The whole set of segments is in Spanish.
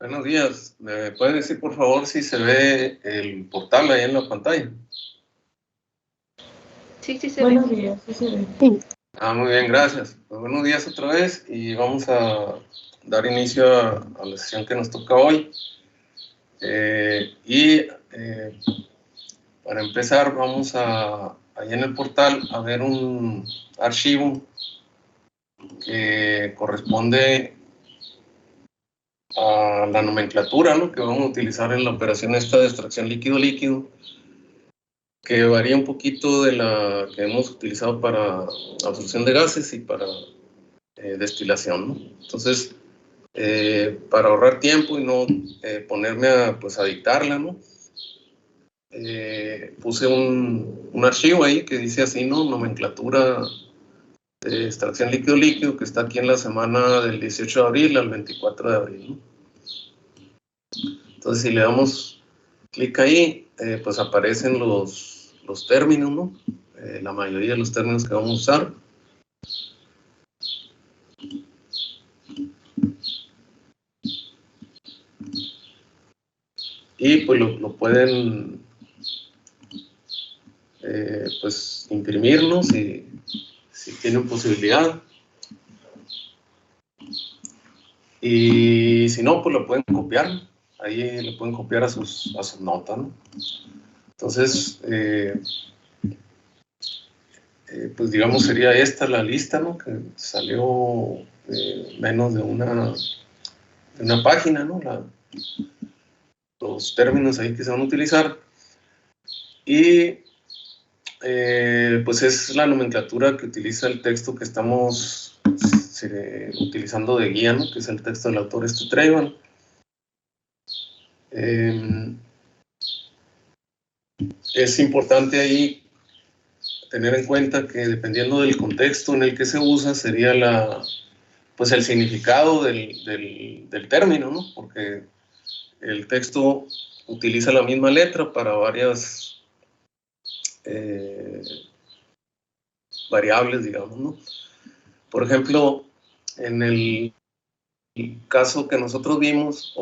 Buenos días. ¿Me puede decir, por favor, si se ve el portal ahí en la pantalla? Sí, sí se Buenos ve. días, sí se ve. Sí. Muy bien, gracias. Pues buenos días otra vez y vamos a dar inicio a la sesión que nos toca hoy. Para empezar, vamos ahí en el portal a ver un archivo que corresponde a la nomenclatura, ¿no?, que vamos a utilizar en la operación esta de extracción líquido-líquido, que varía un poquito de la que hemos utilizado para absorción de gases y para destilación, ¿no? Entonces, para ahorrar tiempo y no ponerme a dictarla, ¿no? Puse un archivo ahí que dice así, ¿no? Nomenclatura de extracción líquido-líquido, que está aquí en la semana del 18 de abril al 24 de abril, ¿no? Entonces, si le damos clic ahí, pues aparecen los términos, ¿no? La mayoría de los términos que vamos a usar. Y pues lo pueden pues imprimir, ¿no?, si tienen posibilidad. Y si no, pues lo pueden copiar. Ahí lo pueden copiar a sus notas, ¿no? Entonces, pues digamos sería esta la lista, ¿no?, que salió menos de una página, ¿no? Los términos ahí que se van a utilizar. Y pues es la nomenclatura que utiliza el texto que estamos utilizando de guía, ¿no?, que es el texto del autor Treyman. Es importante ahí tener en cuenta que dependiendo del contexto en el que se usa, sería pues el significado del término, ¿no?, porque el texto utiliza la misma letra para varias variables, digamos, ¿no? Por ejemplo, en el caso que nosotros vimos,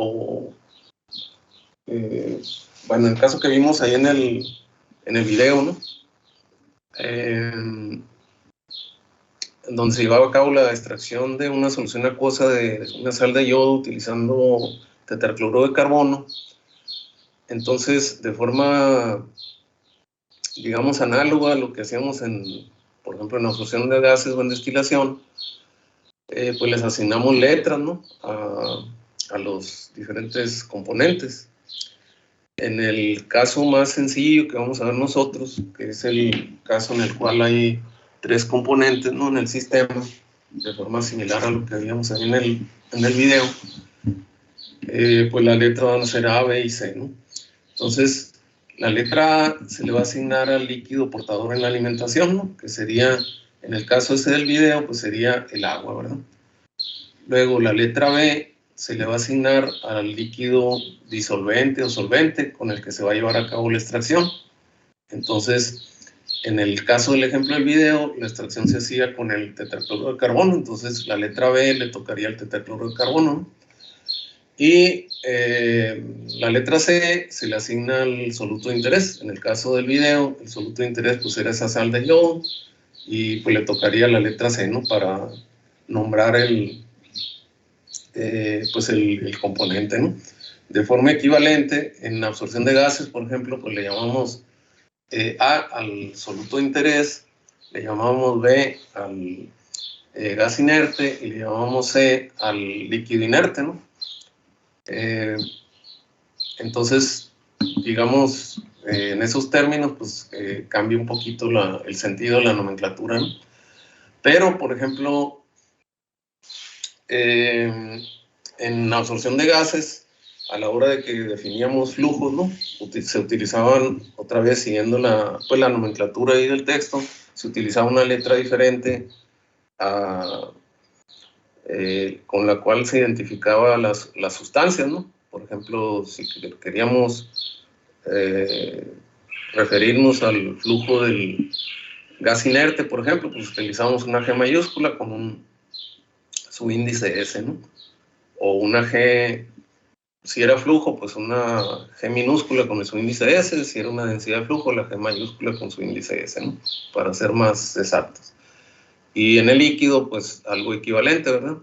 bueno, el caso que vimos ahí en el video, ¿no?, donde se llevaba a cabo la extracción de una solución acuosa de una sal de yodo utilizando tetracloruro de carbono. Entonces, de forma, digamos, análoga a lo que hacíamos por ejemplo, en la absorción de gases o en destilación, pues les asignamos letras, ¿no?, a los diferentes componentes. En el caso más sencillo que vamos a ver nosotros, que es el caso en el cual hay 3 componentes, ¿no?, en el sistema, de forma similar a lo que habíamos ahí en el video, pues las letras van a ser A, B y C, ¿no? Entonces, la letra A se le va a asignar al líquido portador en la alimentación, ¿no?, que sería, en el caso ese del video, pues sería el agua, ¿verdad? Luego, la letra B se le va a asignar al líquido disolvente o solvente con el que se va a llevar a cabo la extracción. Entonces, en el caso del ejemplo del video, la extracción se hacía con el tetracloruro de carbono, entonces la letra B le tocaría el tetracloruro de carbono, ¿no? Y la letra C se le asigna al soluto de interés. En el caso del video, el soluto de interés pues era esa sal de yodo, y pues le tocaría la letra C, ¿no?, para nombrar pues el componente, ¿no? De forma equivalente, en absorción de gases, por ejemplo, pues le llamamos A al soluto de interés, le llamamos B al gas inerte y le llamamos C al líquido inerte, ¿no? Entonces, digamos, en esos términos, pues cambia un poquito el sentido de la nomenclatura, ¿no? Pero, por ejemplo, en absorción de gases, a la hora de que definíamos flujos, ¿no?, se utilizaban, otra vez siguiendo la nomenclatura ahí del texto, se utilizaba una letra diferente con la cual se identificaba las sustancias, ¿no? Por ejemplo, si queríamos referirnos al flujo del gas inerte, por ejemplo, pues utilizamos una G mayúscula con su índice S, ¿no? O una G si era flujo, pues una G minúscula con su índice S, si era una densidad de flujo, la G mayúscula con su índice S, ¿no? Para ser más exactos. Y en el líquido, pues algo equivalente, ¿verdad?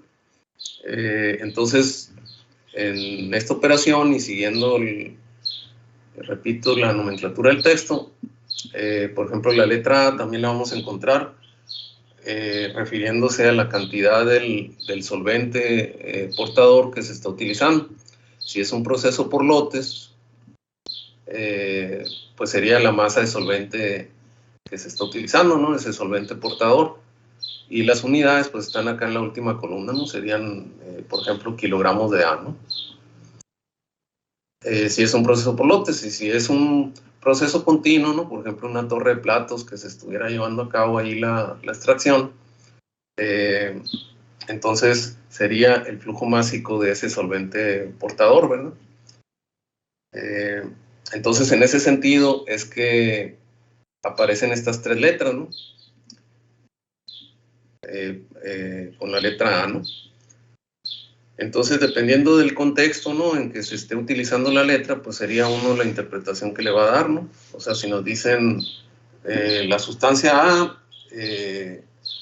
Entonces, en esta operación y siguiendo, repito, la nomenclatura del texto, por ejemplo, la letra A también la vamos a encontrar refiriéndose a la cantidad del solvente portador que se está utilizando. Si es un proceso por lotes, pues sería la masa de solvente que se está utilizando, ¿no? Ese solvente portador. Y las unidades, pues están acá en la última columna, ¿no? Serían, por ejemplo, kilogramos de A, ¿no? Si es un proceso por lotes, y si es un proceso continuo, ¿no? Por ejemplo, una torre de platos que se estuviera llevando a cabo ahí la extracción, entonces sería el flujo másico de ese solvente portador, ¿verdad? Entonces, en ese sentido es que aparecen estas tres letras, ¿no? Con la letra A, ¿no? Entonces, dependiendo del contexto, ¿no?, en que se esté utilizando la letra, pues sería uno la interpretación que le va a dar, ¿no? O sea, si nos dicen la sustancia A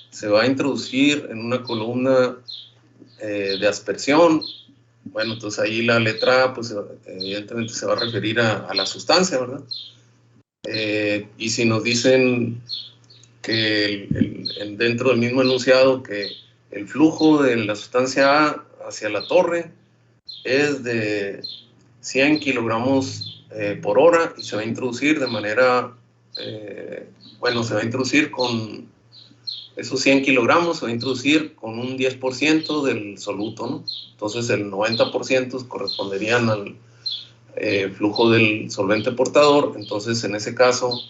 se va a introducir en una columna de aspersión, bueno, entonces ahí la letra A, pues evidentemente se va a referir a la sustancia, ¿verdad? Y si nos dicen que dentro del mismo enunciado que el flujo de la sustancia A hacia la torre es de 100 kilogramos por hora y se va a introducir de manera, bueno, se va a introducir con esos 100 kilogramos, se va a introducir con un 10% del soluto, ¿no? Entonces el 90% corresponderían al flujo del solvente portador. Entonces en ese caso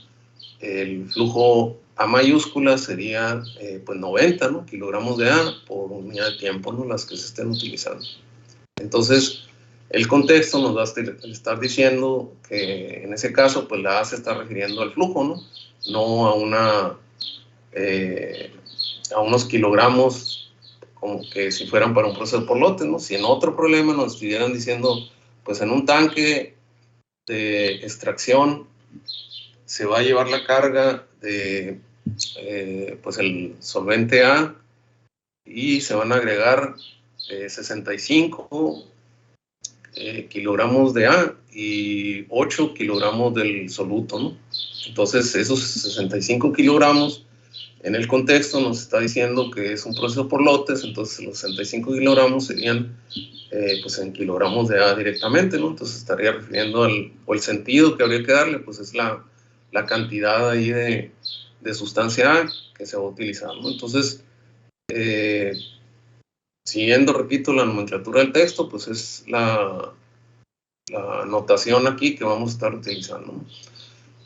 el flujo A mayúscula sería pues 90, ¿no?, kilogramos de A por unidad de tiempo, ¿no?, las que se estén utilizando. Entonces el contexto nos va a estar diciendo que en ese caso pues la A se está refiriendo al flujo, ¿no?, no a unos kilogramos como que si fueran para un proceso por lotes, ¿no? Si en otro problema nos estuvieran diciendo, pues en un tanque de extracción se va a llevar la carga de pues el solvente A y se van a agregar 65 kilogramos de A y 8 kilogramos del soluto, ¿no? Entonces esos 65 kilogramos en el contexto nos está diciendo que es un proceso por lotes, entonces los 65 kilogramos serían pues en kilogramos de A directamente, ¿no? Entonces estaría refiriendo o el sentido que habría que darle, pues es la cantidad ahí de sustancia A que se va a utilizar, ¿no? Entonces, siguiendo, repito, la nomenclatura del texto, pues es la notación aquí que vamos a estar utilizando, ¿no?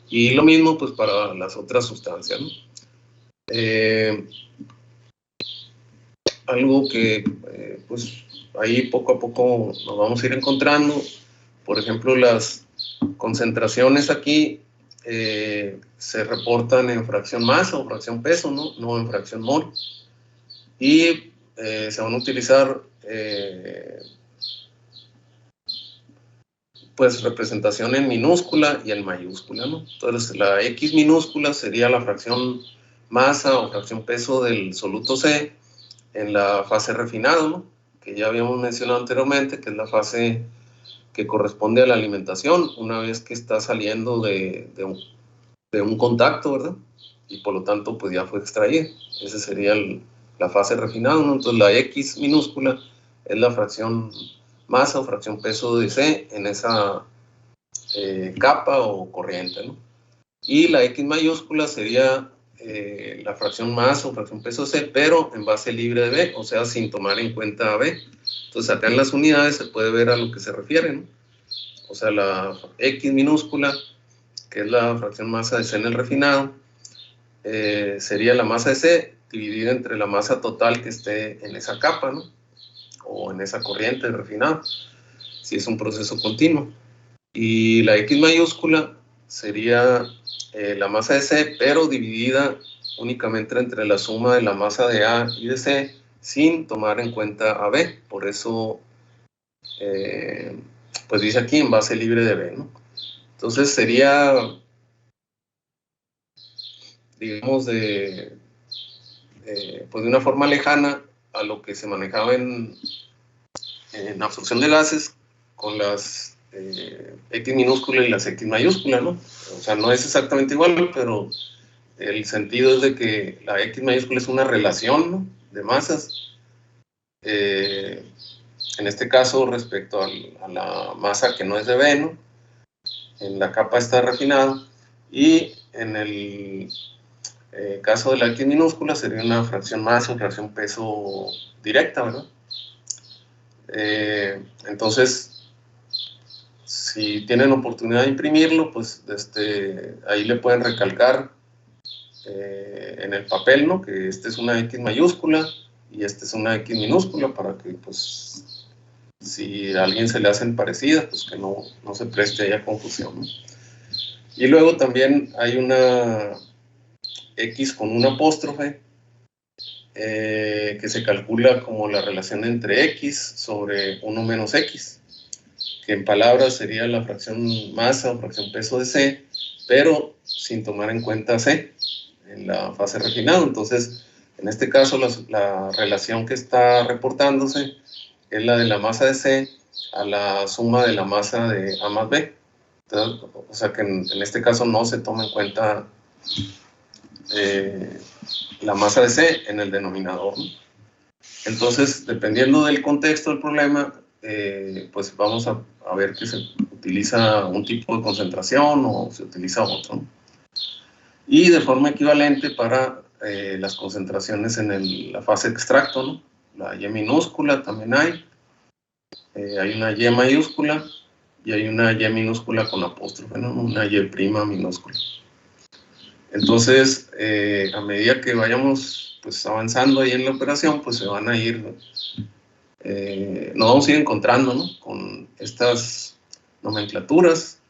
Y lo mismo pues para las otras sustancias, ¿no? Algo que pues ahí poco a poco nos vamos a ir encontrando, por ejemplo, las concentraciones aquí se reportan en fracción masa o fracción peso, no en fracción mol, y se van a utilizar pues representación en minúscula y en mayúscula, ¿no? Entonces la X minúscula sería la fracción masa o fracción peso del soluto C en la fase refinado, ¿no?, que ya habíamos mencionado anteriormente, que es la fase que corresponde a la alimentación una vez que está saliendo de un contacto, ¿verdad? Y por lo tanto pues ya fue extraído. Esa sería la fase refinado, ¿no? Entonces la X minúscula es la fracción masa o fracción peso de C en esa capa o corriente, ¿no? Y la X mayúscula sería la fracción masa o fracción peso C, pero en base libre de B, o sea, sin tomar en cuenta B. Entonces acá en las unidades se puede ver a lo que se refiere, ¿no? O sea, la X minúscula, que es la fracción masa de C en el refinado, sería la masa de C dividida entre la masa total que esté en esa capa, ¿no?, o en esa corriente de refinado, si es un proceso continuo. Y la X mayúscula sería la masa de C, pero dividida únicamente entre la suma de la masa de A y de C, sin tomar en cuenta a B. Por eso pues dice aquí en base libre de B, ¿no? Entonces sería, digamos, pues de una forma lejana a lo que se manejaba en absorción de gases con las X minúscula y las X mayúscula, ¿no? O sea, no es exactamente igual, pero el sentido es de que la X mayúscula es una relación, ¿no?, de masas, en este caso respecto a la masa que no es de B, ¿no? En la capa está refinado, y en el caso de la X minúscula sería una fracción masa o fracción peso directa, ¿verdad? Entonces, si tienen oportunidad de imprimirlo, pues ahí le pueden recalcar en el papel, ¿no?, que esta es una X mayúscula y esta es una X minúscula, para que, pues, si a alguien se le hacen parecidas, pues que no se preste ahí a confusión, ¿no? Y luego también hay una X con un apóstrofe, que se calcula como la relación entre X sobre 1 menos X, que en palabras sería la fracción masa o fracción peso de C, pero sin tomar en cuenta C en la fase refinado. Entonces, en este caso, la relación que está reportándose es la de la masa de C a la suma de la masa de A más B. Entonces, o sea que en este caso no se toma en cuenta la masa de C en el denominador, ¿no? Entonces, dependiendo del contexto del problema, pues vamos a ver que se utiliza un tipo de concentración o se utiliza otro, ¿no? Y de forma equivalente para las concentraciones en la fase extracto, ¿no? La Y minúscula también hay una Y mayúscula y hay una Y minúscula con apóstrofe, ¿no? Una Y prima minúscula. Entonces, a medida que vayamos, pues, avanzando ahí en la operación, pues se van a ir, nos vamos a ir encontrando, ¿no?, con estas nomenclaturas.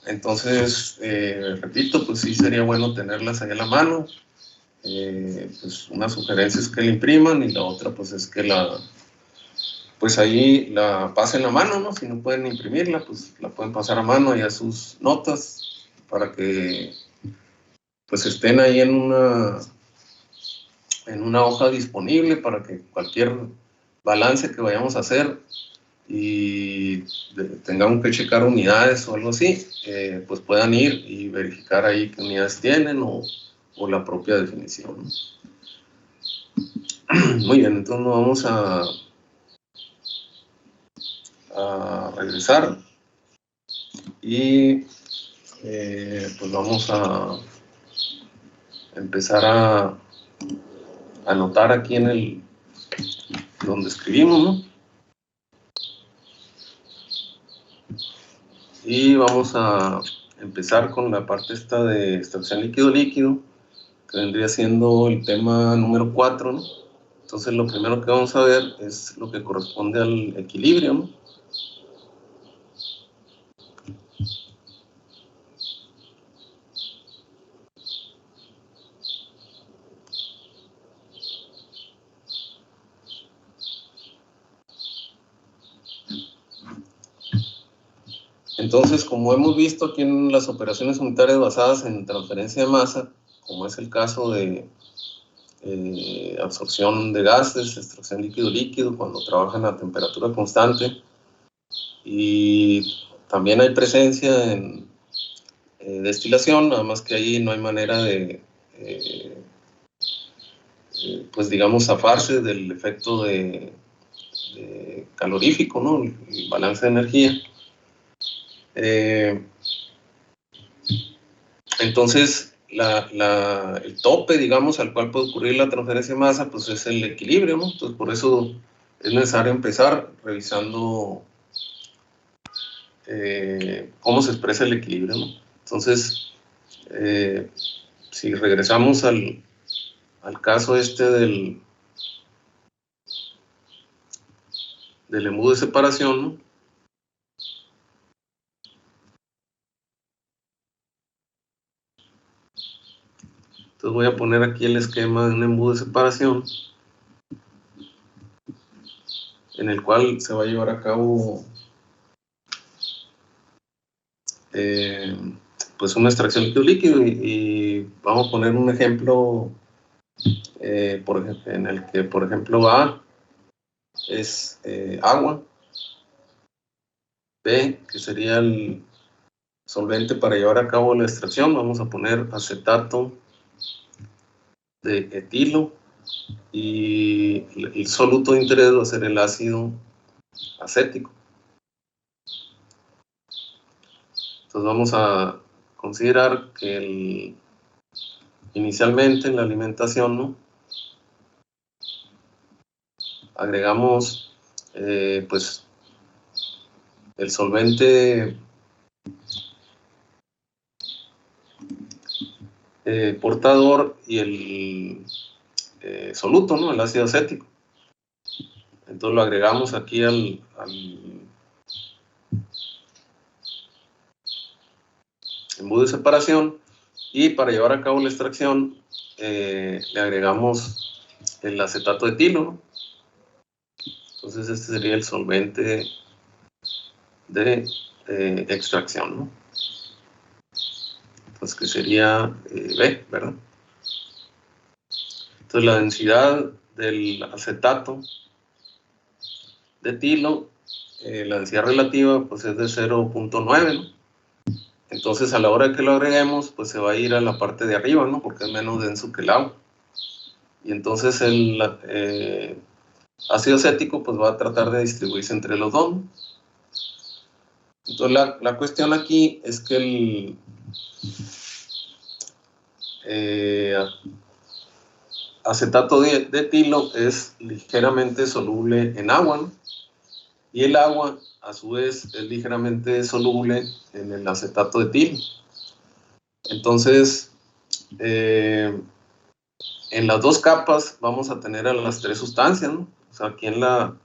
Entonces, repito, pues sí sería bueno tenerlas ahí a la mano. Pues una sugerencia es que la impriman, y la otra pues es que pues ahí la pasen a mano, ¿no? Si no pueden imprimirla, pues la pueden pasar a mano y a sus notas, para que pues estén ahí en una hoja disponible, para que cualquier balance que vayamos a hacer y tengamos que checar unidades o algo así, pues puedan ir y verificar ahí qué unidades tienen o la propia definición, ¿no? Muy bien, entonces nos vamos a regresar y pues vamos a empezar a anotar aquí en donde escribimos, ¿no? Y vamos a empezar con la parte esta de extracción líquido-líquido, que vendría siendo el tema número 4, ¿no? Entonces lo primero que vamos a ver es lo que corresponde al equilibrio, ¿no? Entonces, como hemos visto aquí en las operaciones unitarias basadas en transferencia de masa, como es el caso de absorción de gases, extracción líquido-líquido, cuando trabajan a temperatura constante, y también hay presencia en destilación, nada más que ahí no hay manera de, pues digamos, zafarse del efecto de calorífico, ¿no?, el balance de energía. Entonces, el tope, digamos, al cual puede ocurrir la transferencia de masa, pues es el equilibrio, ¿no? Entonces, por eso es necesario empezar revisando cómo se expresa el equilibrio, ¿no? Entonces, si regresamos al caso este del embudo de separación, ¿no? Entonces voy a poner aquí el esquema de un embudo de separación, en el cual se va a llevar a cabo pues una extracción líquido-líquido, y vamos a poner un ejemplo en el que, por ejemplo, A es agua, B, que sería el solvente para llevar a cabo la extracción, vamos a poner acetato de etilo, y el soluto de interés va a ser el ácido acético. Entonces vamos a considerar que inicialmente en la alimentación, ¿no?, agregamos pues el solvente portador y el soluto, ¿no?, el ácido acético. Entonces lo agregamos aquí al embudo de separación, y para llevar a cabo la extracción le agregamos el acetato de etilo, ¿no? Entonces este sería el solvente de extracción, ¿no? Entonces que sería B, ¿verdad? Entonces la densidad del acetato de etilo, la densidad relativa, pues es de 0.9, ¿no? Entonces a la hora que lo agreguemos, pues se va a ir a la parte de arriba, ¿no?, porque es menos denso que el agua. Y entonces el ácido acético pues va a tratar de distribuirse entre los dos, ¿no? Entonces la cuestión aquí es que el acetato de etilo es ligeramente soluble en agua, ¿no?, y el agua a su vez es ligeramente soluble en el acetato de etilo. Entonces en las dos capas vamos a tener a las tres sustancias, ¿no? O sea, aquí en la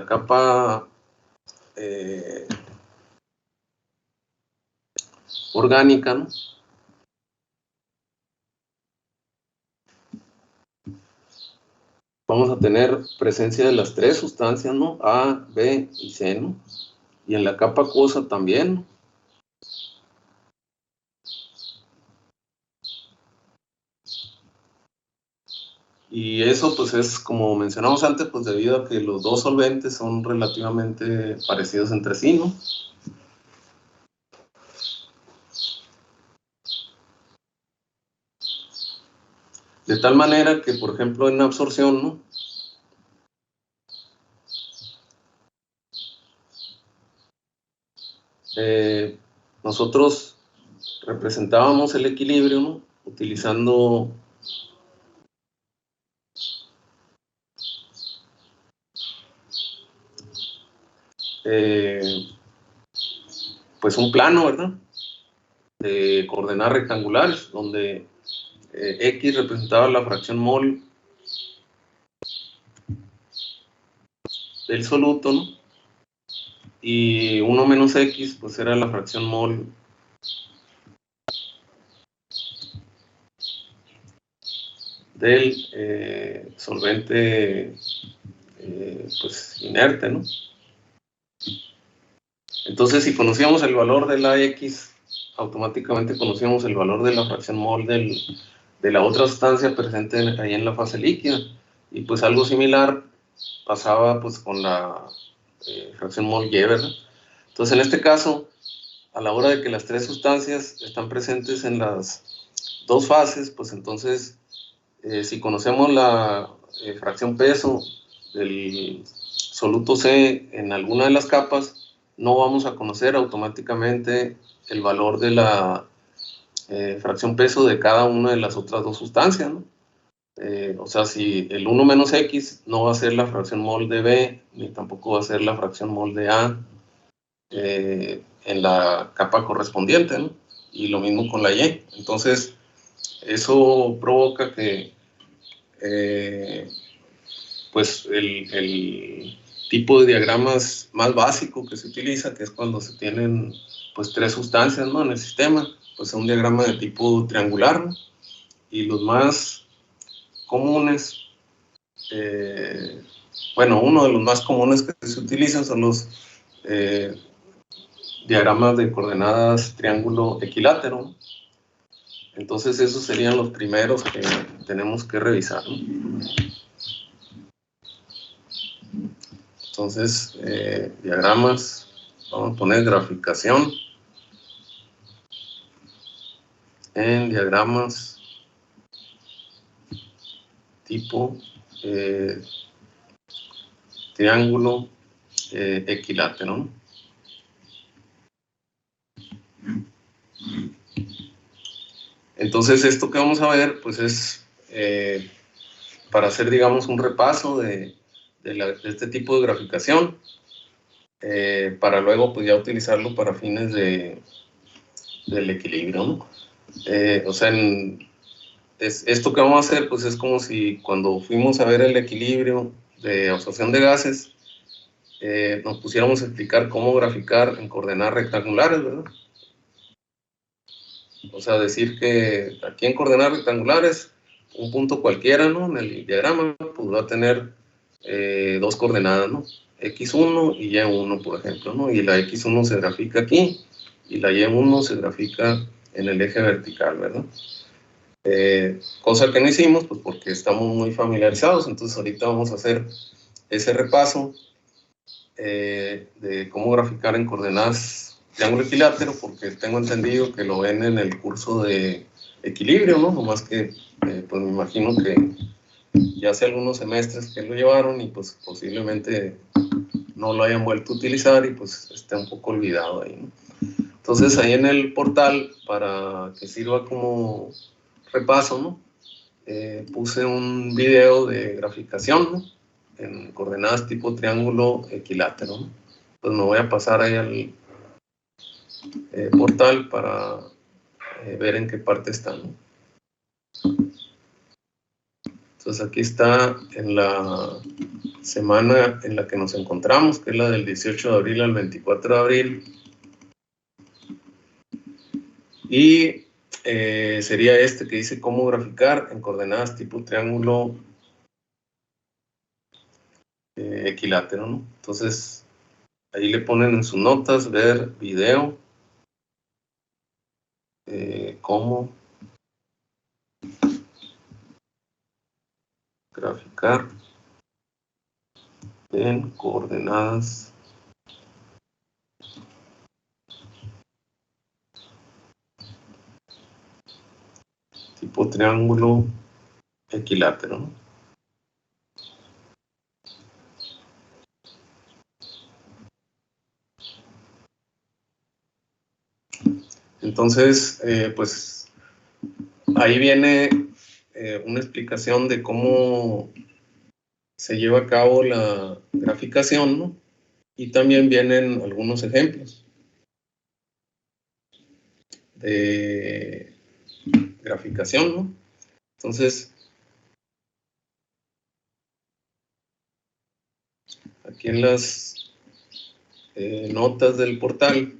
capa orgánica, ¿no?, vamos a tener presencia de las tres sustancias, ¿no?, A, B y C, ¿no? Y en la capa acuosa también, ¿no? Y eso pues es, como mencionamos antes, pues debido a que los dos solventes son relativamente parecidos entre sí, ¿no? De tal manera que, por ejemplo, en absorción, ¿no?, nosotros representábamos el equilibrio, ¿no?, utilizando pues un plano, ¿verdad?, de coordenadas rectangulares, donde X representaba la fracción mol del soluto, ¿no?, y 1 menos X pues era la fracción mol del solvente pues inerte, ¿no? Entonces, si conocíamos el valor de la X, automáticamente conocíamos el valor de la fracción mol de la otra sustancia presente ahí en la fase líquida. Y pues algo similar pasaba pues con la fracción mol Y, ¿verdad? Entonces, en este caso, a la hora de que las tres sustancias están presentes en las dos fases, pues entonces, si conocemos la fracción peso del soluto C en alguna de las capas, no vamos a conocer automáticamente el valor de la fracción peso de cada una de las otras dos sustancias, ¿no? O sea, si el 1 menos X no va a ser la fracción mol de B, ni tampoco va a ser la fracción mol de A en la capa correspondiente, ¿no? Y lo mismo con la Y. Entonces, eso provoca que pues el tipo de diagramas más básico que se utiliza, que es cuando se tienen pues tres sustancias, ¿no?, en el sistema, pues es un diagrama de tipo triangular, ¿no? Y los más comunes, bueno, uno de los más comunes que se utilizan son los diagramas de coordenadas triángulo equilátero. Entonces esos serían los primeros que tenemos que revisar, ¿no? Entonces, diagramas, vamos a poner graficación en diagramas tipo triángulo equilátero, ¿no? Entonces, esto que vamos a ver, pues es para hacer, digamos, un repaso de este tipo de graficación, para luego, pues ya utilizarlo para fines del equilibrio, ¿no? O sea, esto que vamos a hacer, pues es como si cuando fuimos a ver el equilibrio de absorción de gases, nos pusiéramos a explicar cómo graficar en coordenadas rectangulares, ¿verdad? O sea, decir que aquí en coordenadas rectangulares, un punto cualquiera, ¿no? En el diagrama, pues va a tener dos coordenadas, ¿no? X1 y Y1, por ejemplo, ¿no? Y la X1 se grafica aquí y la Y1 se grafica en el eje vertical, ¿verdad? Cosa que no hicimos, pues porque estamos muy familiarizados, entonces ahorita vamos a hacer ese repaso de cómo graficar en coordenadas triángulo equilátero, porque tengo entendido que lo ven en el curso de equilibrio, ¿no? Nomás que, pues me imagino que ya hace algunos semestres que lo llevaron y pues posiblemente no lo hayan vuelto a utilizar y pues esté un poco olvidado ahí, ¿no? Entonces ahí en el portal, para que sirva como repaso, ¿no? Puse un video de graficación, ¿no? En coordenadas tipo triángulo equilátero, ¿no? Pues me voy a pasar ahí al portal para ver en qué parte está, ¿no? Entonces aquí está en la semana en la que nos encontramos, que es la del 18 de abril al 24 de abril. Y sería este que dice cómo graficar en coordenadas tipo triángulo equilátero, ¿no? Entonces ahí le ponen en sus notas ver video, cómo graficar en coordenadas tipo triángulo equilátero, ¿no? Entonces, pues ahí viene una explicación de cómo se lleva a cabo la graficación, ¿no? Y también vienen algunos ejemplos de graficación, ¿no? Entonces, aquí en las notas del portal,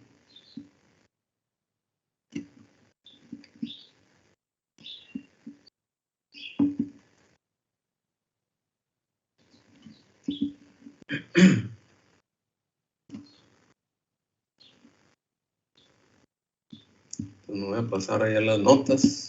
pues me voy a pasar allá las notas.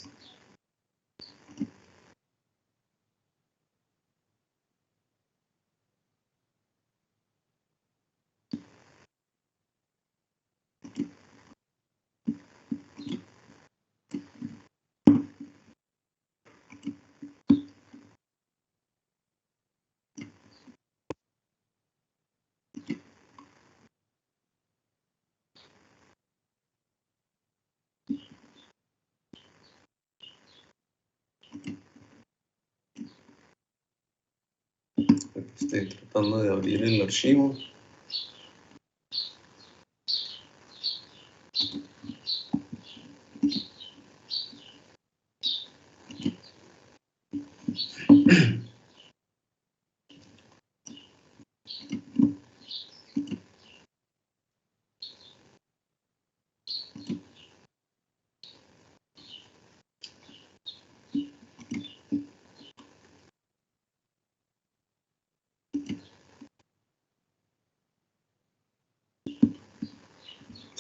Estoy tratando de abrir el archivo.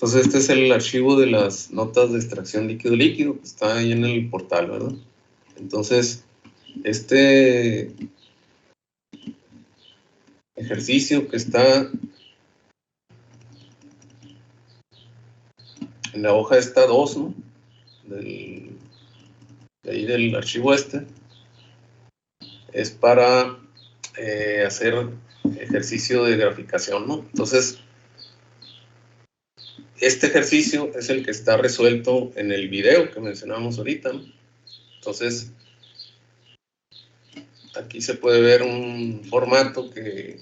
Entonces este es el archivo de las notas de extracción líquido-líquido que está ahí en el portal, ¿verdad? Entonces este ejercicio que está en la hoja esta 2, ¿no? De ahí del archivo este, es para hacer ejercicio de graficación, ¿no? Entonces, este ejercicio es el que está resuelto en el video que mencionábamos ahorita, ¿no? Entonces, aquí se puede ver un formato que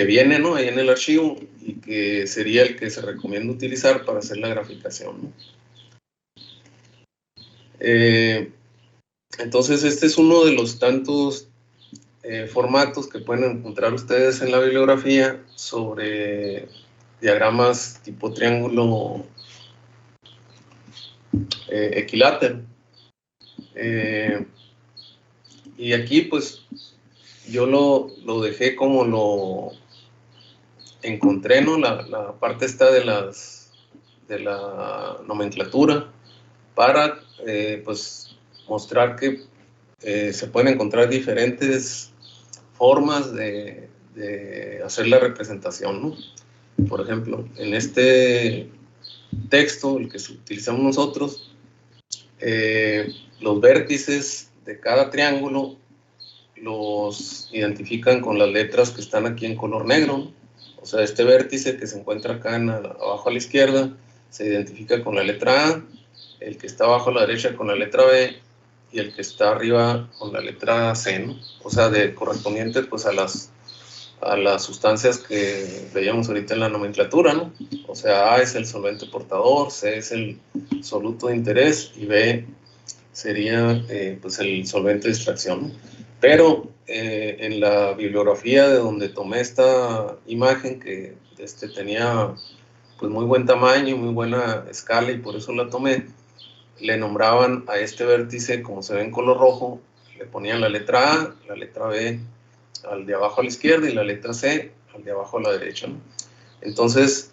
viene, ¿no? Ahí en el archivo y que sería el que se recomienda utilizar para hacer la graficación, ¿no? Entonces, este es uno de los tantos formatos que pueden encontrar ustedes en la bibliografía sobre diagramas tipo triángulo equilátero. Y aquí, pues, yo lo dejé como lo encontré, ¿no? La parte está de la nomenclatura para, pues, mostrar que se pueden encontrar diferentes formas de hacer la representación, ¿no? Por ejemplo, en este texto, el que utilizamos nosotros, los vértices de cada triángulo los identifican con las letras que están aquí en color negro, ¿no? O sea, este vértice que se encuentra acá abajo a la izquierda se identifica con la letra A, el que está abajo a la derecha con la letra B y el que está arriba con la letra C, ¿no? O sea, correspondientes pues a las sustancias que veíamos ahorita en la nomenclatura, ¿no? O sea, A es el solvente portador, C es el soluto de interés y B sería pues el solvente de extracción, ¿no? Pero en la bibliografía de donde tomé esta imagen, que tenía pues muy buen tamaño, muy buena escala y por eso la tomé, le nombraban a este vértice, como se ve en color rojo, le ponían la letra A, la letra B al de abajo a la izquierda y la letra C al de abajo a la derecha, ¿no? Entonces,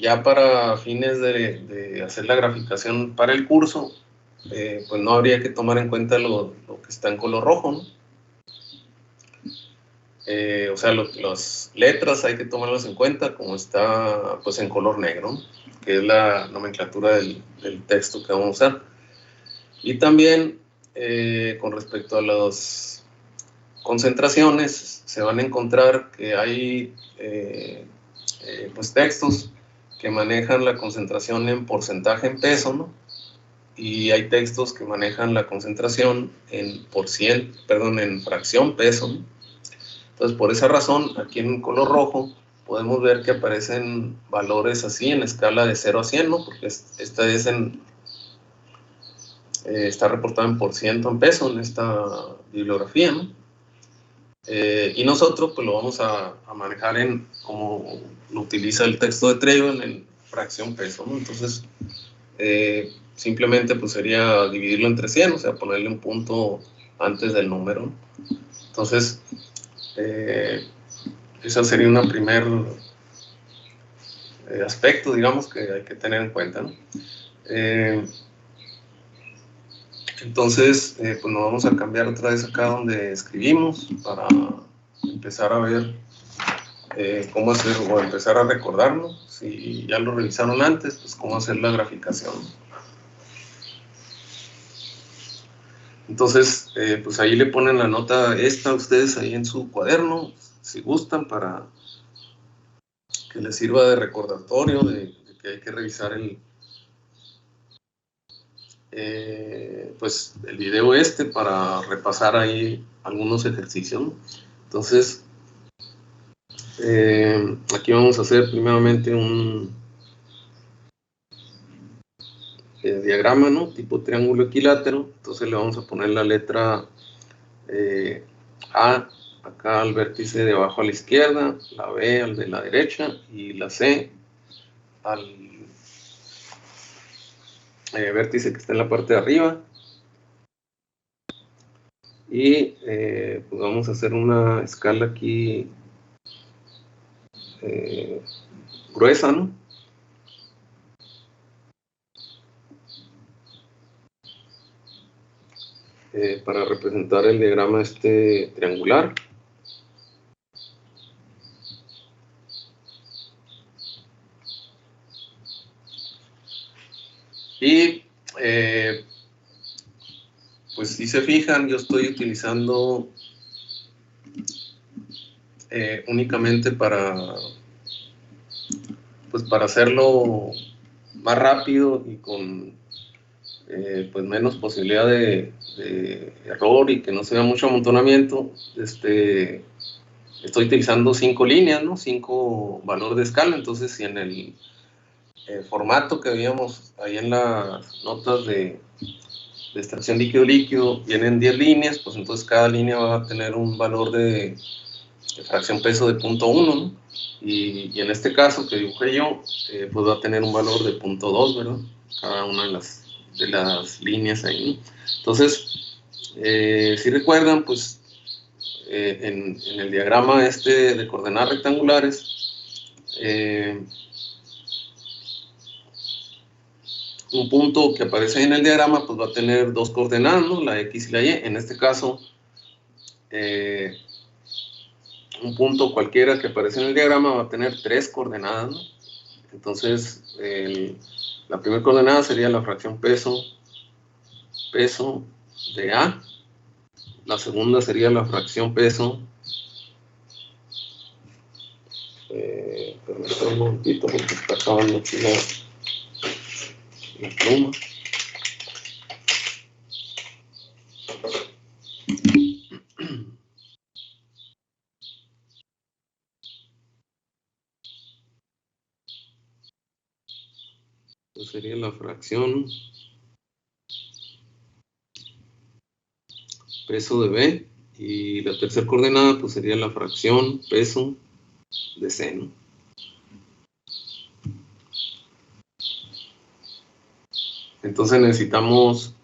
ya para fines de hacer la graficación para el curso, pues no habría que tomar en cuenta lo que está en color rojo, ¿no? O sea, las letras hay que tomarlas en cuenta como está pues en color negro, ¿no? Que es la nomenclatura del texto que vamos a usar. Y también con respecto a las concentraciones, se van a encontrar que hay pues textos que manejan la concentración en porcentaje en peso, ¿no? Y hay textos que manejan la concentración en en fracción peso, ¿no? Entonces, por esa razón, aquí en color rojo podemos ver que aparecen valores así en escala de 0 a 100, ¿no? Porque esta es está reportada en por ciento en peso en esta bibliografía, ¿no? Y nosotros pues lo vamos a manejar como lo utiliza el texto de Treibel en fracción peso, ¿no? Entonces, simplemente pues sería dividirlo entre 100, o sea, ponerle un punto antes del número, ¿no? Entonces, ese sería un primer aspecto, digamos, que hay que tener en cuenta, ¿no? Entonces, pues nos vamos a cambiar otra vez acá donde escribimos para empezar a ver cómo hacer, o empezar a recordarlo. Si ya lo revisaron antes, pues cómo hacer la graficación. Entonces, pues ahí le ponen la nota esta ustedes ahí en su cuaderno, si gustan, para que les sirva de recordatorio de que hay que revisar pues el video para repasar ahí algunos ejercicios, ¿no? Entonces, aquí vamos a hacer primeramente un diagrama, ¿no? Tipo triángulo equilátero. Entonces le vamos a poner la letra A acá al vértice de abajo a la izquierda, la B al de la derecha y la C al vértice que está en la parte de arriba. Y pues vamos a hacer una escala aquí gruesa, ¿no? Para representar el diagrama triangular. Y pues si se fijan, yo estoy utilizando únicamente para hacerlo más rápido y con pues menos posibilidad de error y que no se vea mucho amontonamiento. Estoy utilizando 5 líneas, ¿no? 5 valores de escala. Entonces, si en el formato que veíamos ahí en las notas de extracción líquido-líquido vienen 10 líneas, pues entonces cada línea va a tener un valor de fracción peso de 0.1, ¿no? Y en este caso que dibujé yo, pues va a tener un valor de 0.2, ¿verdad? Cada una de las líneas ahí, ¿no? Entonces, si recuerdan, pues en el diagrama de coordenadas rectangulares, un punto que aparece en el diagrama pues va a tener 2 coordenadas, ¿no? La X y la Y. En este caso, un punto cualquiera que aparece en el diagrama va a tener 3 coordenadas, ¿no? Entonces, la primera coordenada sería la fracción peso de A. La segunda sería la fracción peso. Permítanme un momentito porque está acabando aquí la pluma. Entonces sería la fracción peso de B, y la tercera coordenada pues sería la fracción peso de C, ¿no? Entonces necesitamos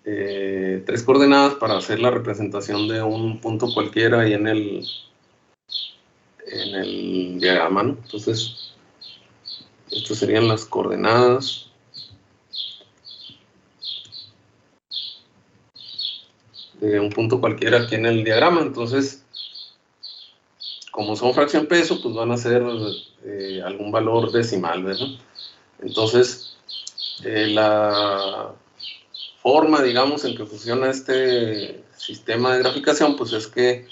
3 coordenadas para hacer la representación de un punto cualquiera ahí en el diagrama, ¿no? Entonces, estas serían las coordenadas de un punto cualquiera aquí en el diagrama. Entonces, como son fracción peso, pues van a ser algún valor decimal, ¿verdad? Entonces, la forma, digamos, en que funciona este sistema de graficación, pues es que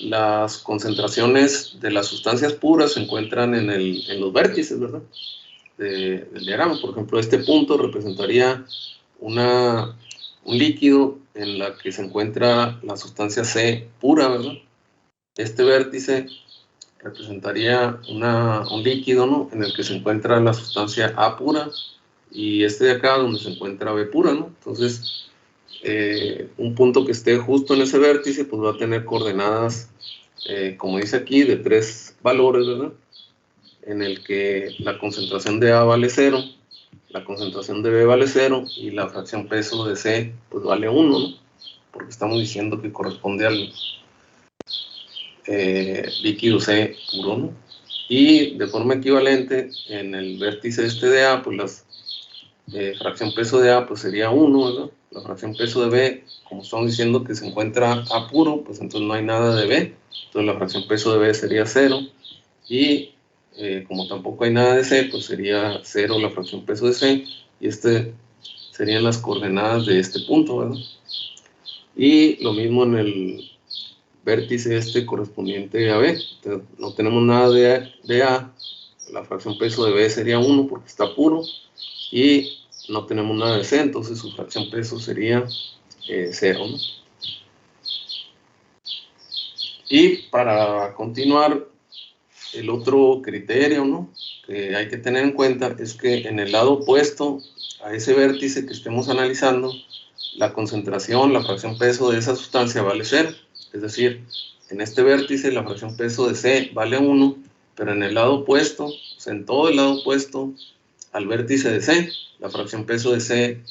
las concentraciones de las sustancias puras se encuentran en los vértices, ¿verdad? Del diagrama. Por ejemplo, este punto representaría un líquido en la que se encuentra la sustancia C pura, ¿verdad? Este vértice representaría un líquido, ¿no? En el que se encuentra la sustancia A pura, y este de acá donde se encuentra B pura, ¿no? Entonces, un punto que esté justo en ese vértice pues va a tener coordenadas, como dice aquí, de 3 valores, ¿verdad? En el que la concentración de A vale 0, la concentración de B vale 0 y la fracción peso de C pues vale 1, ¿no? Porque estamos diciendo que corresponde al líquido C puro, ¿no? Y de forma equivalente, en el vértice de A, pues la fracción peso de A pues sería 1, ¿verdad? La fracción peso de B, como estamos diciendo que se encuentra A puro, pues entonces no hay nada de B. Entonces la fracción peso de B sería 0. Y como tampoco hay nada de C, pues sería 0 la fracción peso de C. Y serían las coordenadas de este punto, ¿verdad? Y lo mismo en el vértice correspondiente a B. Entonces, no tenemos nada de A. La fracción peso de B sería 1 porque está puro. Y no tenemos nada de C, entonces su fracción peso sería 0, ¿no? Y para continuar, el otro criterio, ¿no?, que hay que tener en cuenta es que en el lado opuesto a ese vértice que estemos analizando, la concentración, la fracción peso de esa sustancia vale 0. Es decir, en este vértice la fracción peso de C vale 1, pero en el lado opuesto, o sea, en todo el lado opuesto al vértice de C, la fracción peso de C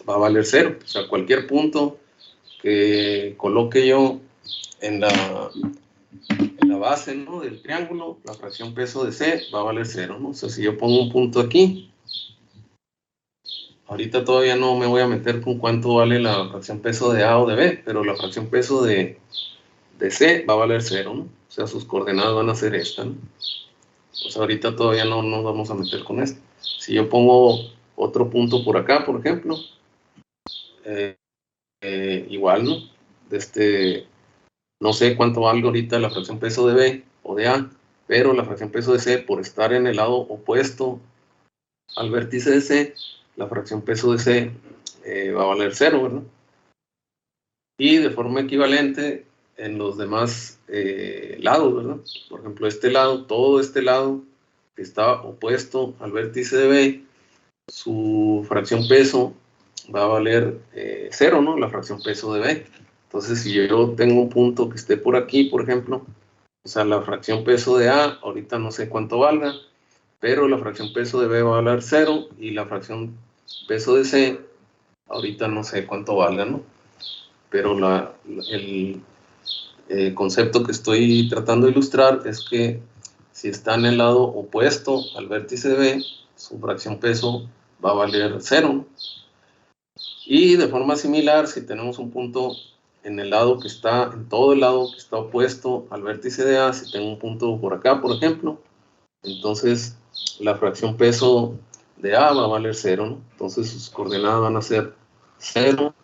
va a valer 0. O sea, cualquier punto que coloque yo en la base, ¿no?, del triángulo, la fracción peso de C va a valer 0, ¿no? O sea, si yo pongo un punto aquí, ahorita todavía no me voy a meter con cuánto vale la fracción peso de A o de B, pero la fracción peso de C va a valer 0, ¿no? O sea, sus coordenadas van a ser estas, ¿no? O sea, ahorita todavía no nos vamos a meter con esto. Si yo pongo otro punto por acá, por ejemplo, igual, ¿no? No sé cuánto valga ahorita la fracción peso de B o de A, pero la fracción peso de C, por estar en el lado opuesto al vértice de C, la fracción peso de C va a valer 0, ¿verdad? Y de forma equivalente en los demás lados, ¿verdad? Por ejemplo, este lado, todo este lado que está opuesto al vértice de B, su fracción peso va a valer 0, ¿no? La fracción peso de B. Entonces, si yo tengo un punto que esté por aquí, por ejemplo, o sea, la fracción peso de A, ahorita no sé cuánto valga, pero la fracción peso de B va a valer 0 y la fracción peso de C, ahorita no sé cuánto valga, ¿no? Pero el concepto que estoy tratando de ilustrar es que si está en el lado opuesto al vértice de B, su fracción peso va a valer 0, ¿no? Y de forma similar, si tenemos un punto en el lado que está, en todo el lado que está opuesto al vértice de A, si tengo un punto por acá, por ejemplo, entonces la fracción peso de A va a valer 0, ¿no? Entonces sus coordenadas van a ser 0,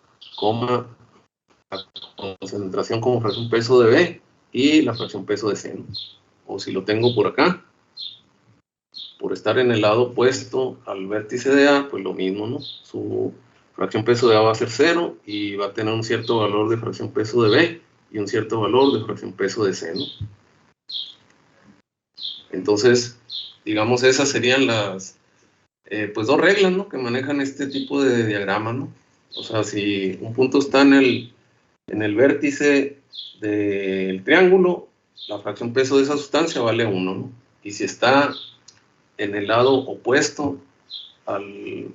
la concentración como fracción peso de B y la fracción peso de C, ¿no? O si lo tengo por acá, por estar en el lado opuesto al vértice de A, pues lo mismo, ¿no? Su fracción peso de A va a ser 0 y va a tener un cierto valor de fracción peso de B y un cierto valor de fracción peso de C, ¿no? Entonces, digamos, esas serían las pues dos reglas, ¿no?, que manejan este tipo de diagrama, ¿no? O sea, si un punto está en el vértice del triángulo, la fracción peso de esa sustancia vale 1, ¿no? Y si está en el lado opuesto al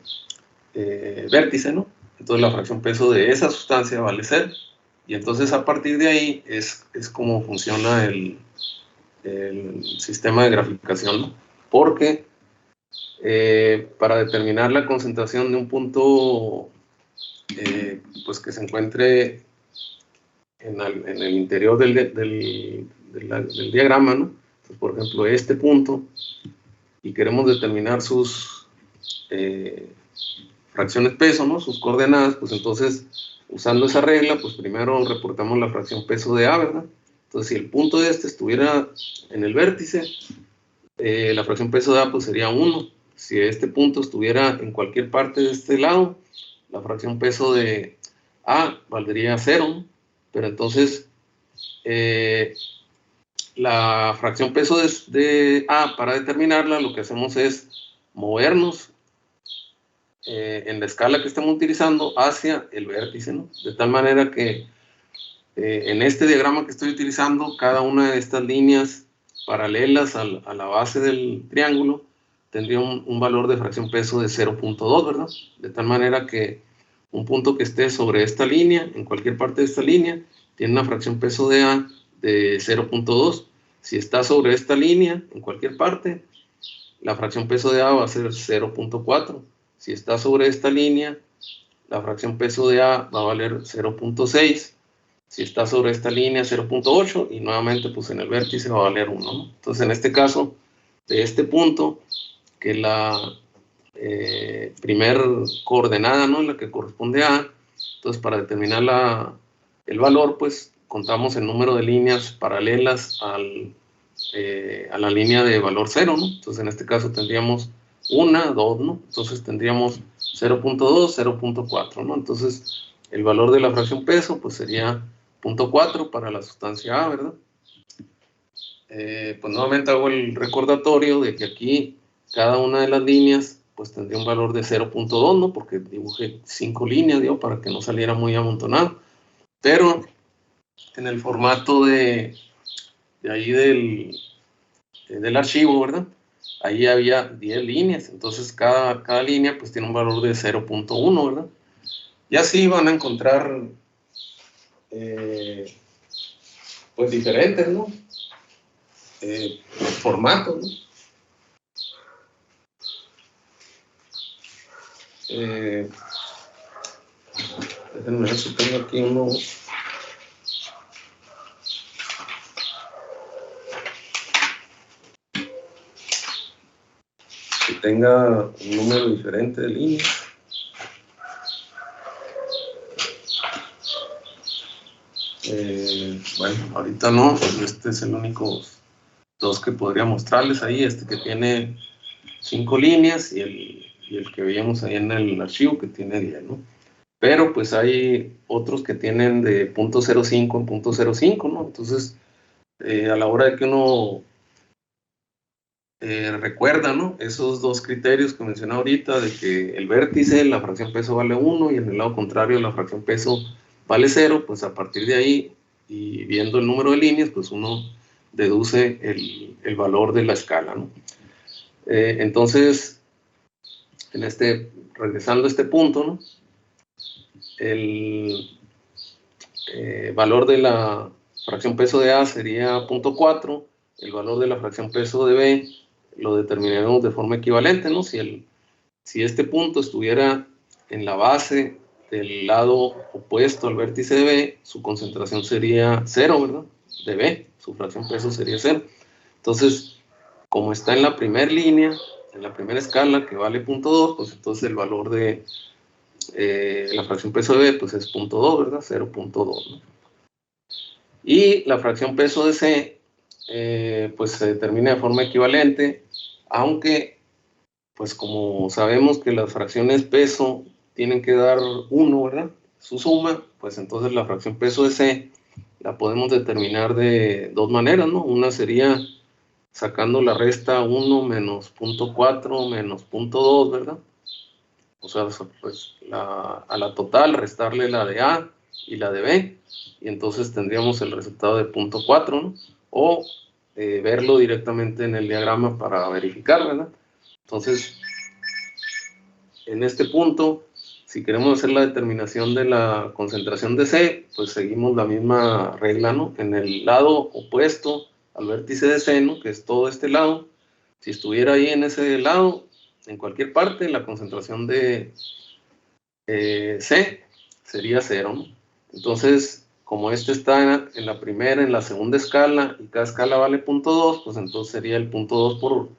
vértice, ¿no?, entonces la fracción peso de esa sustancia vale 0. Y entonces a partir de ahí es como funciona el sistema de graficación, ¿no? Porque para determinar la concentración de un punto pues que se encuentre en el interior del diagrama, ¿no? Entonces, por ejemplo, este punto, y queremos determinar sus fracciones peso, ¿no?, sus coordenadas, pues entonces, usando esa regla, pues primero reportamos la fracción peso de A, ¿verdad? Entonces, si el punto de este estuviera en el vértice, la fracción peso de A pues sería 1. Si este punto estuviera en cualquier parte de este lado, la fracción peso de A valdría 0, ¿no? Pero entonces, la fracción peso de A, para determinarla, lo que hacemos es movernos en la escala que estamos utilizando hacia el vértice, ¿no? De tal manera que en este diagrama que estoy utilizando, cada una de estas líneas paralelas a la base del triángulo tendría un valor de fracción peso de 0.2, ¿verdad? De tal manera que un punto que esté sobre esta línea, en cualquier parte de esta línea, tiene una fracción peso de A de 0.2. Si está sobre esta línea, en cualquier parte, la fracción peso de A va a ser 0.4. Si está sobre esta línea, la fracción peso de A va a valer 0.6. Si está sobre esta línea, 0.8, y nuevamente pues en el vértice va a valer 1, ¿no? Entonces en este caso, de este punto, que la primer coordenada, ¿no?, la que corresponde a A, entonces para determinar el valor, pues contamos el número de líneas paralelas a la línea de valor 0, ¿no? Entonces en este caso tendríamos 1, 2, ¿no? Entonces tendríamos 0.2, 0.4, ¿no? Entonces el valor de la fracción peso pues sería 0.4 para la sustancia A, ¿verdad? Pues nuevamente hago el recordatorio de que aquí cada una de las líneas pues tendría un valor de 0.2, ¿no? Porque dibujé 5 líneas, digo, para que no saliera muy amontonado. Pero en el formato de ahí del archivo, ¿verdad? Ahí había 10 líneas, entonces cada línea pues tiene un valor de 0.1, ¿verdad? Y así van a encontrar pues diferentes, ¿no? formato, ¿no? Déjenme ver si tengo aquí uno. Que tenga un número diferente de líneas. Bueno, ahorita no, este es el único dos que podría mostrarles ahí, este que tiene 5 líneas y el que veíamos ahí en el archivo que tiene 10, ¿no? Pero pues hay otros que tienen de .05 en .05, ¿no? Entonces, a la hora de que uno recuerda, ¿no? Esos dos criterios que mencioné ahorita, de que el vértice, la fracción peso vale 1 y en el lado contrario la fracción peso vale 0, pues a partir de ahí y viendo el número de líneas, pues uno deduce el valor de la escala, ¿no? Entonces, regresando a este punto, ¿no? El valor de la fracción peso de A sería 0.4, el valor de la fracción peso de B lo determinaremos de forma equivalente, ¿no? Si este punto estuviera en la base del lado opuesto al vértice de B, su concentración sería 0, ¿verdad? De B, su fracción peso sería 0. Entonces, como está en la primera línea, en la primera escala, que vale 0.2, pues entonces el valor de la fracción peso de B pues es 0.2, ¿verdad? 0.2, ¿no? Y la fracción peso de C pues se determina de forma equivalente, aunque pues como sabemos que las fracciones peso tienen que dar 1, ¿verdad? Su suma, pues entonces la fracción peso de C la podemos determinar de dos maneras, ¿no? Una sería sacando la resta 1 menos 0.4 menos 0.2, ¿verdad? O sea, pues a la total restarle la de A y la de B, y entonces tendríamos el resultado de 0.4, ¿no? O verlo directamente en el diagrama para verificar, ¿verdad? Entonces, en este punto, si queremos hacer la determinación de la concentración de C, pues seguimos la misma regla, ¿no? En el lado opuesto al vértice de C, ¿no? Que es todo este lado, si estuviera ahí en ese lado, en cualquier parte, la concentración de C sería 0, ¿no? Entonces, como este está en la primera, en la segunda escala, y cada escala vale 0.2, pues entonces sería el 0.2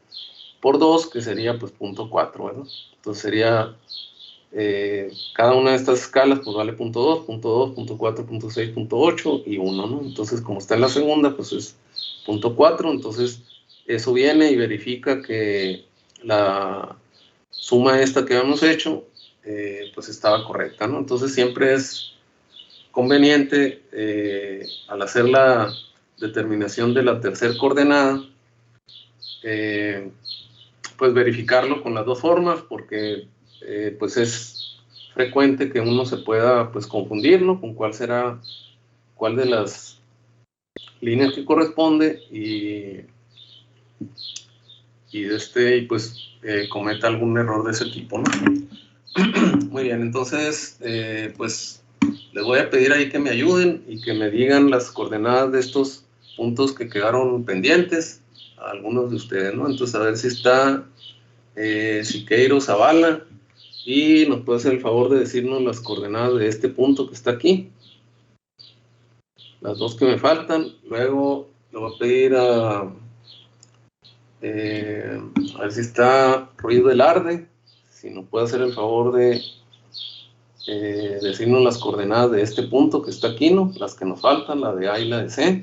por 2, que sería pues 0.4, ¿verdad? Entonces sería, cada una de estas escalas pues vale 0.2, 0.2, 0.4, 0.6, 0.8 y 1, ¿no? Entonces, como está en la segunda, pues es 0.4, entonces eso viene y verifica que la suma esta que habíamos hecho pues estaba correcta, ¿no? Entonces siempre es conveniente al hacer la determinación de la tercera coordenada pues verificarlo con las dos formas, porque pues es frecuente que uno se pueda pues confundir, ¿no? Con cuál de las líneas que corresponde y pues cometa algún error de ese tipo, ¿no? Muy bien, entonces, pues les voy a pedir ahí que me ayuden y que me digan las coordenadas de estos puntos que quedaron pendientes, a algunos de ustedes, ¿no? Entonces, a ver si está Siqueiro Zavala y nos puede hacer el favor de decirnos las coordenadas de este punto que está aquí. Las dos que me faltan. Luego le voy a pedir a ver si está Ruiz Velarde, si nos puede hacer el favor de decirnos las coordenadas de este punto que está aquí, ¿no? Las que nos faltan, la de A y la de C.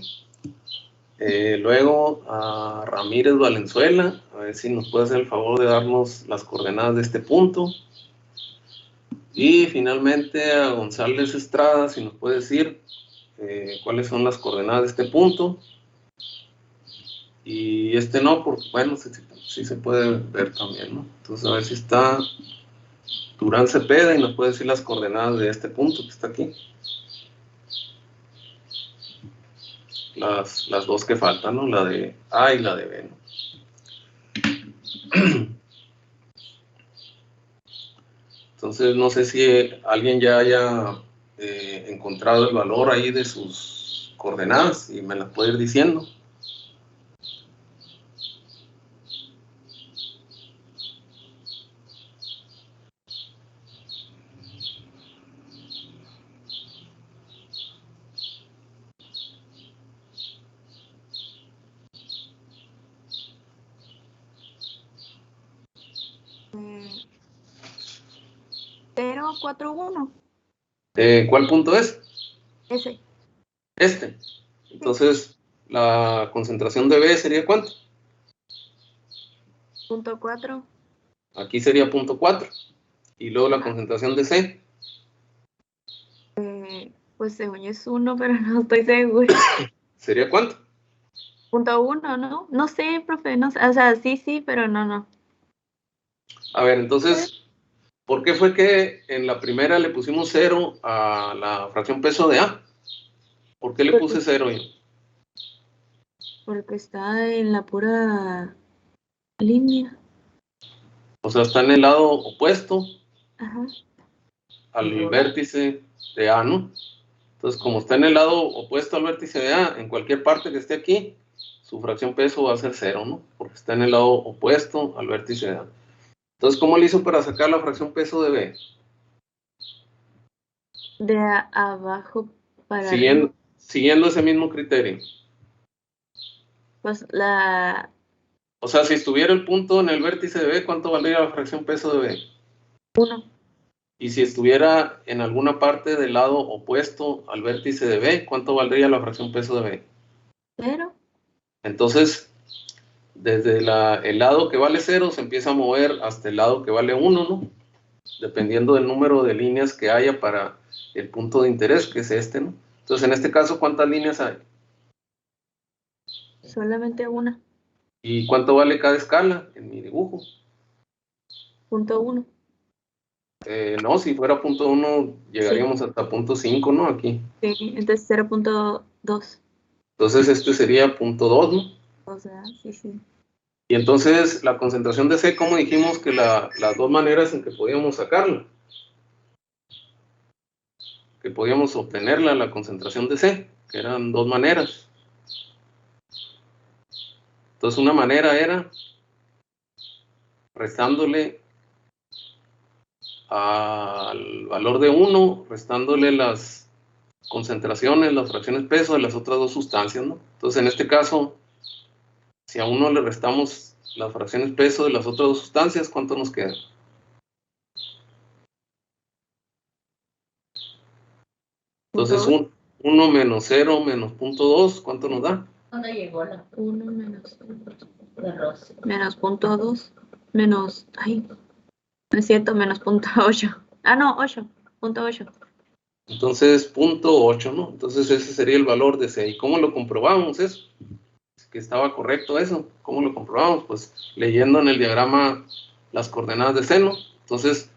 Luego a Ramírez Valenzuela, a ver si nos puede hacer el favor de darnos las coordenadas de este punto. Y finalmente a González Estrada, si nos puede decir cuáles son las coordenadas de este punto. Y este no, porque bueno, sí se puede ver también, ¿no? Entonces a ver si está Durán Cepeda y nos puede decir las coordenadas de este punto que está aquí. Las dos que faltan, ¿no? La de A y la de B, ¿no? Entonces no sé si alguien ya haya encontrado el valor ahí de sus coordenadas y me las puede ir diciendo. No, 4, 1. ¿Cuál punto es? Ese. Este. Entonces, la concentración de B sería ¿cuánto? Punto 4. Aquí sería punto 4. Y luego la concentración de C. Pues según yo es 1, pero no estoy segura. ¿Sería cuánto? Punto 1, ¿no? No sé, profe, no sé. O sea, sí, pero no. A ver, entonces, ¿por qué fue que en la primera le pusimos 0 a la fracción peso de A? ¿Por qué le puse 0 yo? Porque está en la pura línea. O sea, está en el lado opuesto Ajá. al vértice de A, ¿no? Entonces, como está en el lado opuesto al vértice de A, en cualquier parte que esté aquí, su fracción peso va a ser 0, ¿no? Porque está en el lado opuesto al vértice de A. Entonces, ¿cómo le hizo para sacar la fracción peso de B? De abajo para arriba. Siguiendo ese mismo criterio. Pues la... O sea, si estuviera el punto en el vértice de B, ¿cuánto valdría la fracción peso de B? 1. Y si estuviera en alguna parte del lado opuesto al vértice de B, ¿cuánto valdría la fracción peso de B? 0. Entonces, desde el lado que vale 0 se empieza a mover hasta el lado que vale 1, ¿no? Dependiendo del número de líneas que haya para el punto de interés, que es este, ¿no? Entonces, en este caso, ¿cuántas líneas hay? Solamente 1. ¿Y cuánto vale cada escala en mi dibujo? Punto 1. No, si fuera punto 1, llegaríamos hasta punto 5, ¿no? Aquí. Sí, entonces 0.2. Entonces, este sería punto 2, ¿no? O sea, sí. Y entonces, la concentración de C, ¿cómo dijimos que las dos maneras en que podíamos sacarla? Que podíamos obtenerla, la concentración de C, que eran dos maneras. Entonces, una manera era restándole al valor de 1, restándole las concentraciones, las fracciones peso de las otras dos sustancias, ¿no? Entonces, en este caso, si a 1 le restamos las fracciones peso de las otras dos sustancias, ¿cuánto nos queda? Entonces, 1 menos 0 menos punto 2, ¿cuánto nos da? ¿Dónde llegó la 1 menos punto 2 menos, ay, no es cierto, menos punto 8. Ah, no, 8, punto 8. Entonces, punto 8, ¿no? Entonces, ese sería el valor de C. ¿Y cómo lo comprobamos eso? Que estaba correcto eso. ¿Cómo lo comprobamos? Pues leyendo en el diagrama las coordenadas de C, ¿no? Entonces,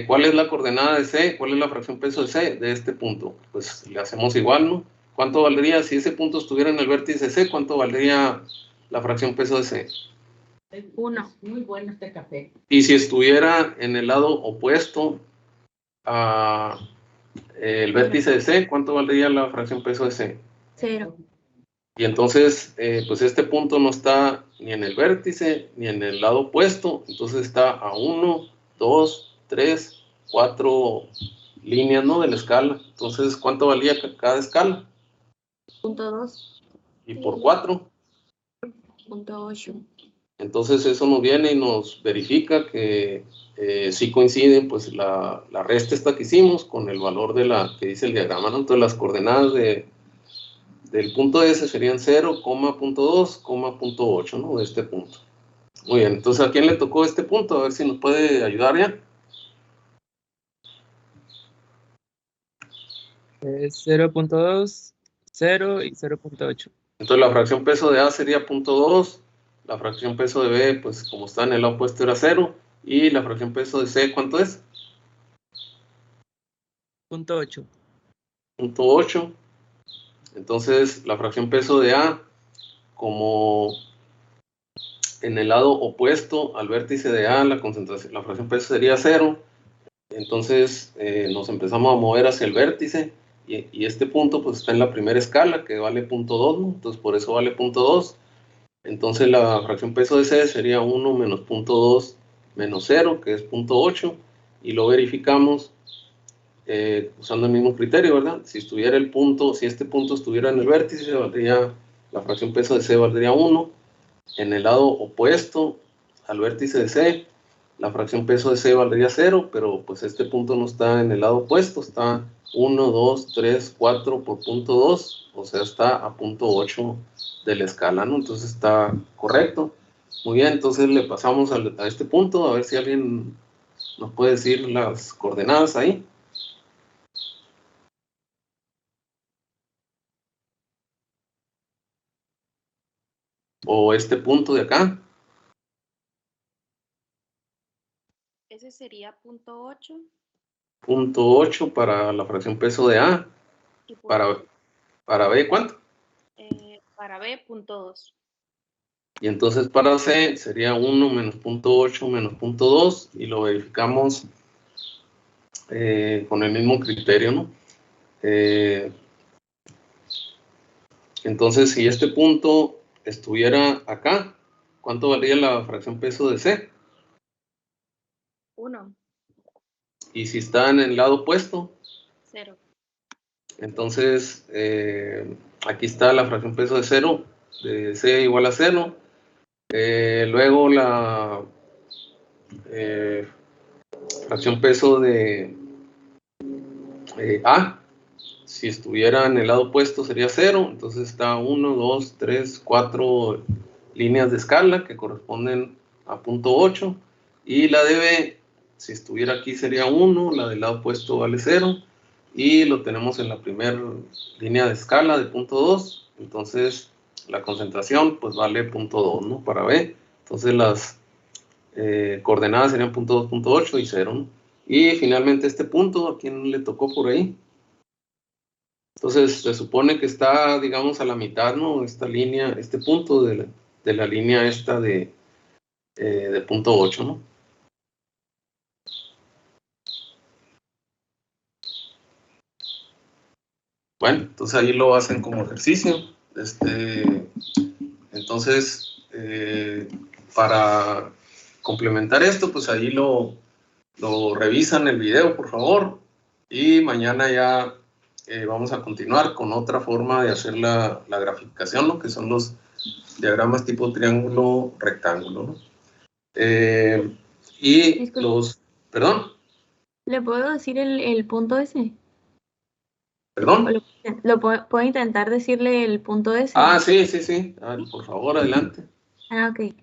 ¿cuál es la coordenada de C? ¿Cuál es la fracción peso de C de este punto? Pues le hacemos igual, ¿no? ¿Cuánto valdría si ese punto estuviera en el vértice C? ¿Cuánto valdría la fracción peso de C? 1. Muy bueno este café. Y si estuviera en el lado opuesto a el vértice de C, ¿cuánto valdría la fracción peso de C? 0. Y entonces, pues este punto no está ni en el vértice ni en el lado opuesto, entonces está a 1, 2, 3, 4 líneas, ¿no? De la escala. Entonces, ¿cuánto valía cada escala? Punto 2. Y por 4. Punto 8. Entonces, eso nos viene y nos verifica que sí coinciden, pues, la resta esta que hicimos con el valor de la que dice el diagrama, ¿no? Entonces, las coordenadas del punto S serían 0, punto 2, punto 8, ¿no? De este punto. Muy bien, entonces, ¿a quién le tocó este punto? A ver si nos puede ayudar ya. 0.2, 0 y 0.8. Entonces, la fracción peso de A sería punto 2, la fracción peso de B, pues, como está en el lado opuesto, era 0, y la fracción peso de C, ¿cuánto es? Punto 8. Punto 8. Entonces, la fracción peso de A, como en el lado opuesto al vértice de A, la fracción peso sería 0. Entonces, nos empezamos a mover hacia el vértice, y este punto, pues, está en la primera escala, que vale punto 2, ¿no? Entonces, por eso vale punto 2. Entonces, la fracción peso de C sería 1 menos punto 2 menos 0, que es punto 8, y lo verificamos usando el mismo criterio, ¿verdad? Si este punto estuviera en el vértice, la fracción peso de C valdría 1. En el lado opuesto al vértice de C, la fracción peso de C valdría 0, pero pues este punto no está en el lado opuesto, está 1, 2, 3, 4 por punto 2, o sea, está a punto 8 de la escala, ¿no? Entonces está correcto. Muy bien, entonces le pasamos a este punto, a ver si alguien nos puede decir las coordenadas ahí. O este punto de acá. Ese sería punto 8. Punto 8 para la fracción peso de A. Y Para B, ¿cuánto? Para B, punto 2. Y entonces para C sería 1 menos punto 8 menos punto 2 y lo verificamos con el mismo criterio, ¿no? Entonces, si este punto estuviera acá, ¿cuánto valdría la fracción peso de C? 1. Y si está en el lado opuesto, 0. entonces aquí está la fracción peso de 0, de C igual a 0. Luego la fracción peso de A, si estuviera en el lado opuesto sería 0, entonces está 1, 2, 3, 4 líneas de escala que corresponden a punto 8, y la de B, si estuviera aquí sería 1, la del lado opuesto vale 0, y lo tenemos en la primera línea de escala de punto 2, entonces la concentración pues vale punto 2, ¿no? Para B, entonces las coordenadas serían punto 2, punto 8 y 0, ¿no? Y finalmente este punto, ¿a quién le tocó por ahí? Entonces se supone que está, digamos, a la mitad, ¿no? Esta línea, este punto de la línea esta de punto 8, ¿no? Bueno, entonces ahí lo hacen como ejercicio. Entonces, para complementar esto, pues ahí lo revisan el video, por favor. Y mañana ya vamos a continuar con otra forma de hacer la graficación, ¿no? Que son los diagramas tipo triángulo, rectángulo, ¿no? Y Disculpe. los... ¿Perdón? ¿Le puedo decir el punto ese? ¿Perdón? ¿Puedo intentar decirle el punto ese? Ah, sí, sí, sí. Ah, por favor, adelante. Ok.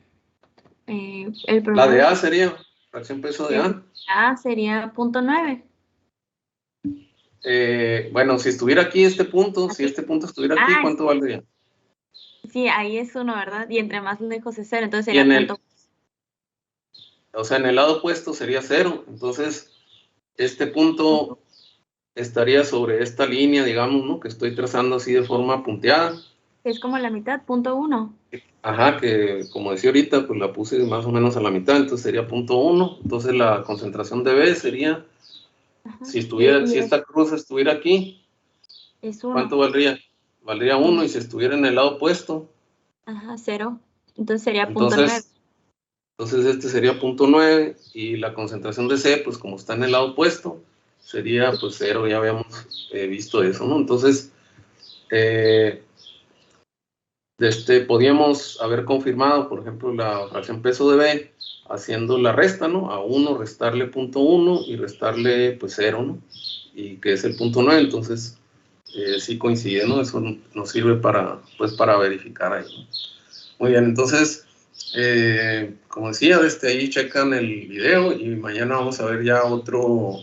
El La de problema A sería, fracción peso de A. A sería punto 9. Bueno, si estuviera aquí este punto, si este punto estuviera aquí, ¿cuánto valdría? Sí, ahí es 1, ¿verdad? Y entre más lejos es 0, entonces Y sería en punto. o sea, en el lado opuesto sería 0. Entonces, este punto estaría sobre esta línea, digamos, ¿no? Que estoy trazando así de forma punteada. Es como la mitad, punto 1. Ajá, que como decía ahorita, pues la puse más o menos a la mitad, entonces sería punto 1. Entonces la concentración de B sería, Ajá. si esta cruz estuviera aquí, Es 1. ¿cuánto valdría? Valdría 1, y si estuviera en el lado opuesto, Ajá, 0. Entonces sería punto 9. Entonces este sería punto 9, y la concentración de C, pues como está en el lado opuesto, sería pues 0, ya habíamos visto eso, ¿no? Entonces, podíamos haber confirmado, por ejemplo, la fracción peso de B haciendo la resta, ¿no? A 1 restarle punto 1 y restarle pues 0, ¿no? Y que es el punto 9, entonces sí coincide, ¿no? Eso nos sirve para, pues, para verificar ahí, ¿no? Muy bien, entonces, como decía, desde ahí checan el video y mañana vamos a ver ya otro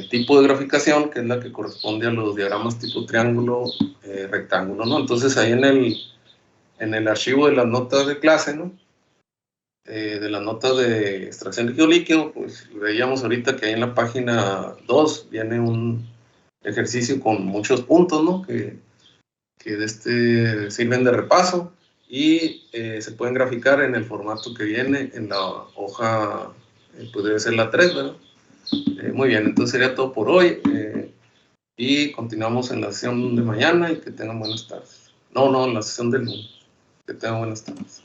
tipo de graficación, que es la que corresponde a los diagramas tipo triángulo, rectángulo, ¿no? Entonces ahí en el archivo de las notas de clase, ¿no? De las notas de extracción de líquido, pues veíamos ahorita que ahí en la página 2 viene un ejercicio con muchos puntos, ¿no? Que sirven de repaso y se pueden graficar en el formato que viene en la hoja, pues debe ser la 3, ¿verdad? Muy bien, entonces sería todo por hoy y continuamos en la sesión de mañana y que tengan buenas tardes. No, en la sesión del lunes. Que tengan buenas tardes.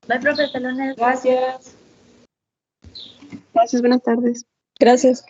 Bye, profe, hasta lunes. Gracias. Gracias, buenas tardes. Gracias.